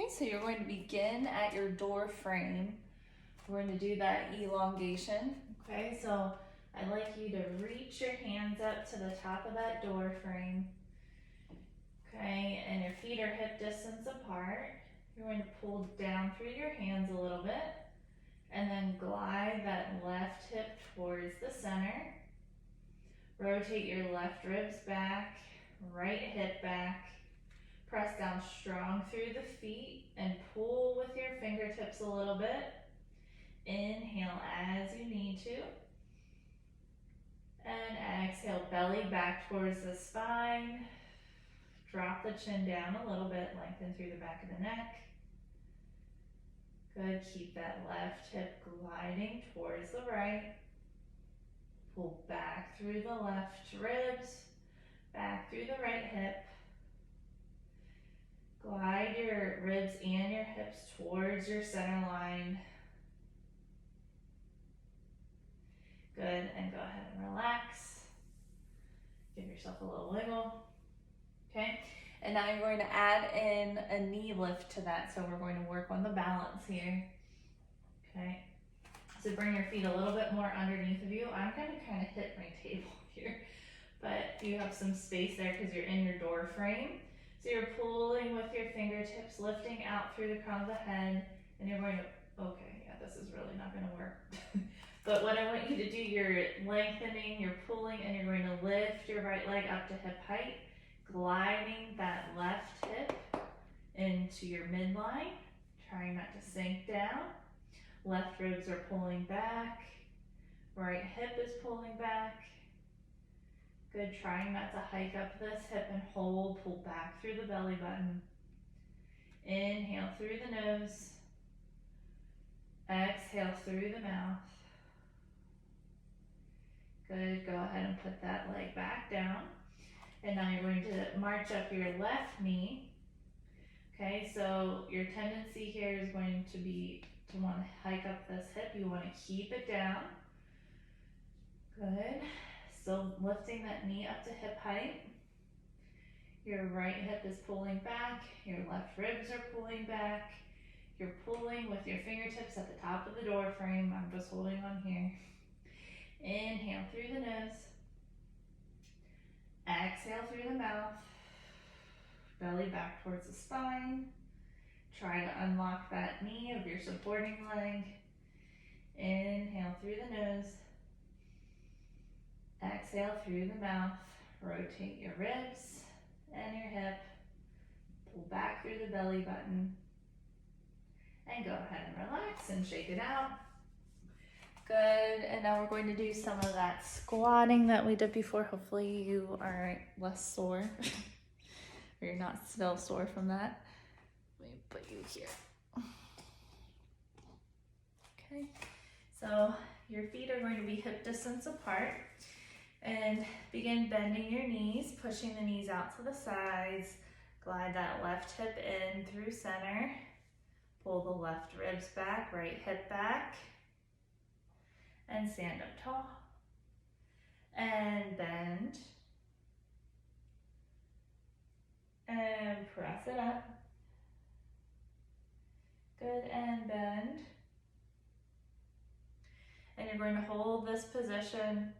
so you're going to begin at your door frame. We're going to do that elongation. Okay, so I'd like you to reach your hands up to the top of that door frame. Okay, and your feet are hip distance apart. You're going to pull down through your hands a little bit and then glide that left hip towards the center. Rotate your left ribs back, right hip back. Press down strong through the feet and pull with your fingertips a little bit. Inhale as you need to. And exhale, belly back towards the spine. Drop the chin down a little bit, lengthen through the back of the neck. Good, keep that left hip gliding towards the right. Pull back through the left ribs, back through the right hip. Glide your ribs and your hips towards your center line. Good, and go ahead and relax. Give yourself a little wiggle. Okay, and now you're going to add in a knee lift to that, so we're going to work on the balance here. Okay, so bring your feet a little bit more underneath of you. I'm going to kind of hit my table here, but you have some space there because you're in your door frame. So you're pulling with your fingertips, lifting out through the crown of the head, and you're going to, okay, yeah, this is really not going to work. But what I want you to do, you're lengthening, you're pulling, and you're going to lift your right leg up to hip height, gliding that left hip into your midline, trying not to sink down. Left ribs are pulling back, right hip is pulling back. Good, trying not to hike up this hip and hold, pull back through the belly button. Inhale through the nose. Exhale through the mouth. Good, go ahead and put that leg back down. And now you're going to march up your left knee. Okay, so your tendency here is going to be to want to hike up this hip. You want to keep it down. Good. Still lifting that knee up to hip height. Your right hip is pulling back. Your left ribs are pulling back. You're pulling with your fingertips at the top of the door frame. I'm just holding on here. Inhale through the nose. Exhale through the mouth. Belly back towards the spine. Try to unlock that knee of your supporting leg. Inhale through the nose. Exhale through the mouth. Rotate your ribs and your hip. Pull back through the belly button. And go ahead and relax and shake it out. Good, and now we're going to do some of that squatting that we did before. Hopefully you are less sore, or you're not still sore from that. Let me put you here. Okay, so your feet are going to be hip distance apart, and begin bending your knees, pushing the knees out to the sides. Glide that left hip in through center. Pull the left ribs back, right hip back. And stand up tall. And bend. And press it up. Good, and bend. And you're going to hold this position.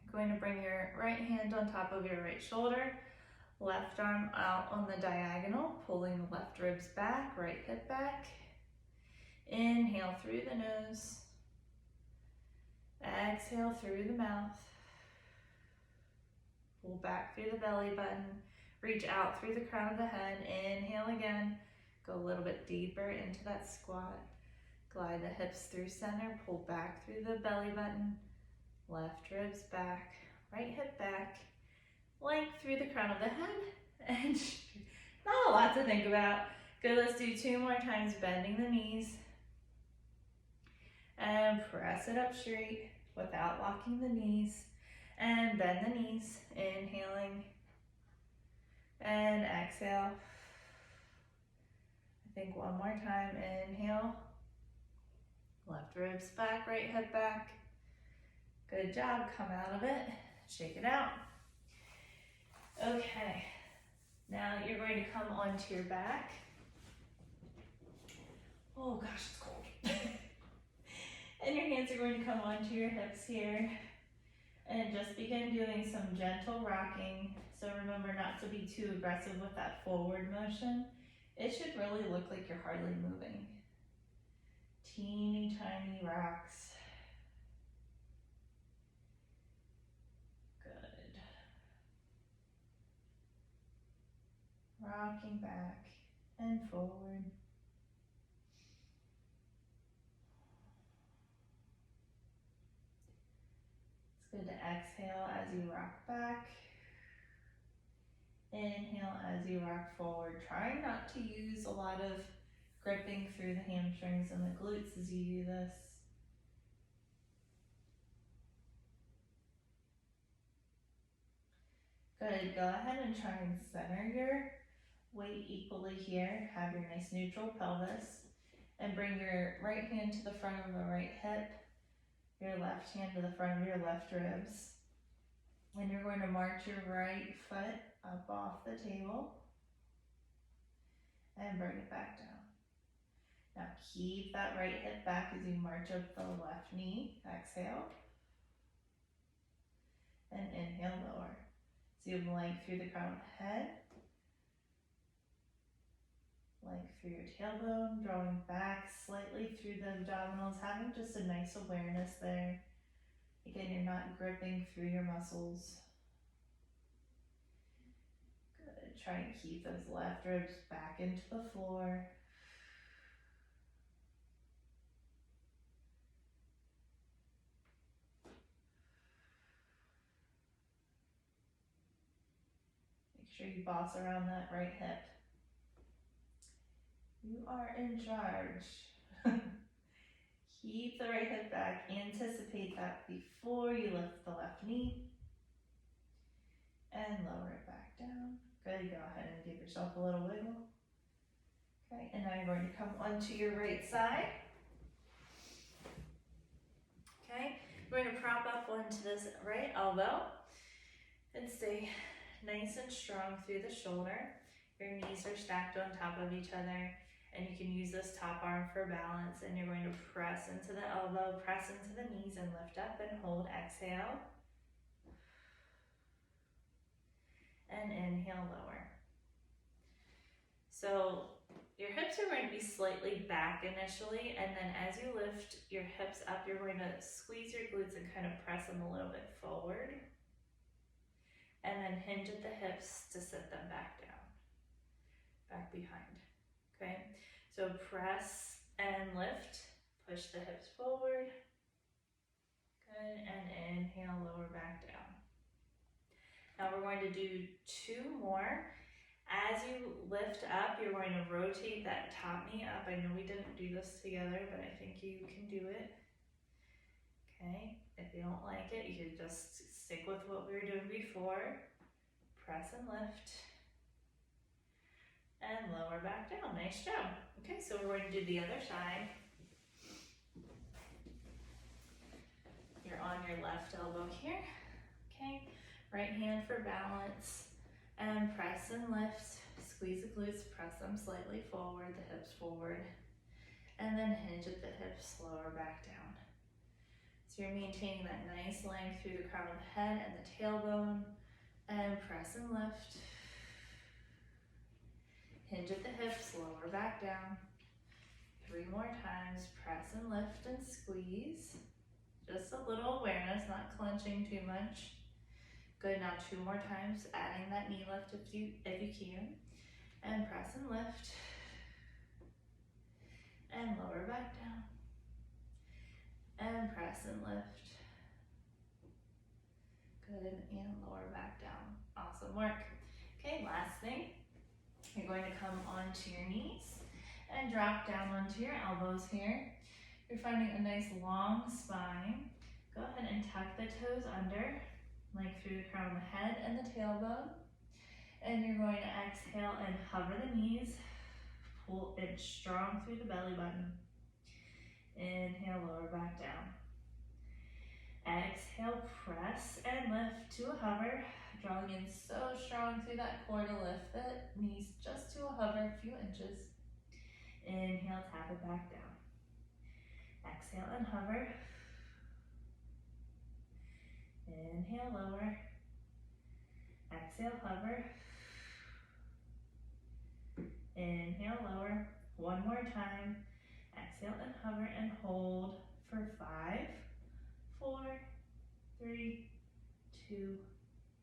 You're going to bring your right hand on top of your right shoulder. Left arm out on the diagonal, pulling the left ribs back, right hip back. Inhale through the nose. Exhale through the mouth. Pull back through the belly button. Reach out through the crown of the head. Inhale again. Go a little bit deeper into that squat. Glide the hips through center. Pull back through the belly button. Left ribs back. Right hip back. Length through the crown of the head. And not a lot to think about. Good, let's do 2 more times, bending the knees. And press it up straight without locking the knees. And bend the knees, inhaling. And exhale. I think 1 more time, inhale. Left ribs back, right hip back. Good job, come out of it, shake it out. Okay, now you're going to come onto your back. Oh gosh, it's cold. And your hands are going to come onto your hips here. And just begin doing some gentle rocking. So remember not to be too aggressive with that forward motion. It should really look like you're hardly moving. Teeny tiny rocks. Good. Rocking back and forward. It's good to exhale as you rock back. Inhale as you rock forward. Trying not to use a lot of gripping through the hamstrings and the glutes as you do this. Good, go ahead and try and center your weight equally here. Have your nice neutral pelvis. And bring your right hand to the front of the right hip. Your left hand to the front of your left ribs. And you're going to march your right foot up off the table. And bring it back down. Now keep that right hip back as you march up the left knee. Exhale. And inhale, lower. So you have length through the crown of the head. Length through your tailbone, drawing back slightly through the abdominals, having just a nice awareness there. Again, you're not gripping through your muscles. Good. Try and keep those left ribs back into the floor. Make sure you boss around that right hip. You are in charge. Keep the right hip back. Anticipate that before you lift the left knee. And lower it back down. Good, go ahead and give yourself a little wiggle. Okay, and now you're going to come onto your right side. Okay, we're going to prop up onto this right elbow and stay nice and strong through the shoulder. Your knees are stacked on top of each other, and you can use this top arm for balance, and you're going to press into the elbow, press into the knees, and lift up and hold. Exhale. And inhale, lower. So your hips are going to be slightly back initially, and then as you lift your hips up, you're going to squeeze your glutes and kind of press them a little bit forward. And then hinge at the hips to sit them back down, back behind. Okay, so press and lift, push the hips forward. Good, and inhale, lower back down. Now we're going to do 2 more. As you lift up, you're going to rotate that top knee up. I know we didn't do this together, but I think you can do it. Okay, if you don't like it, you can just stick with what we were doing before. Press and lift. And lower back down. Nice job. Okay, so we're going to do the other side. You're on your left elbow here. Okay, right hand for balance. And press and lift. Squeeze the glutes, press them slightly forward, the hips forward. And then hinge at the hips, lower back down. So you're maintaining that nice length through the crown of the head and the tailbone. And press and lift. Hinge at the hips, lower back down. 3 more times, press and lift and squeeze. Just a little awareness, not clenching too much. Good, now 2 more times, adding that knee lift if you can. And press and lift. And lower back down. And press and lift. Good, and lower back down. Awesome work. Okay, last thing. You're going to come onto your knees and drop down onto your elbows here. You're finding a nice long spine. Go ahead and tuck the toes under, like through the crown of the head and the tailbone. And you're going to exhale and hover the knees. Pull it strong through the belly button. Inhale, lower back down. Exhale, press and lift to a hover. Drawing in so strong through that core to lift the knees just to a hover, a few inches. Inhale, tap it back down. Exhale and hover. Inhale, lower. Exhale, hover. Inhale, lower. One more time. Exhale and hover and hold for 5, 4, 3, 2,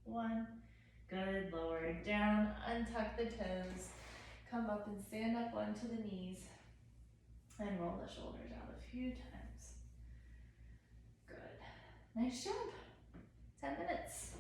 1. Good. Lower it down. Untuck the toes. Come up and stand up onto the knees. And roll the shoulders out a few times. Good. Nice job. 10 minutes.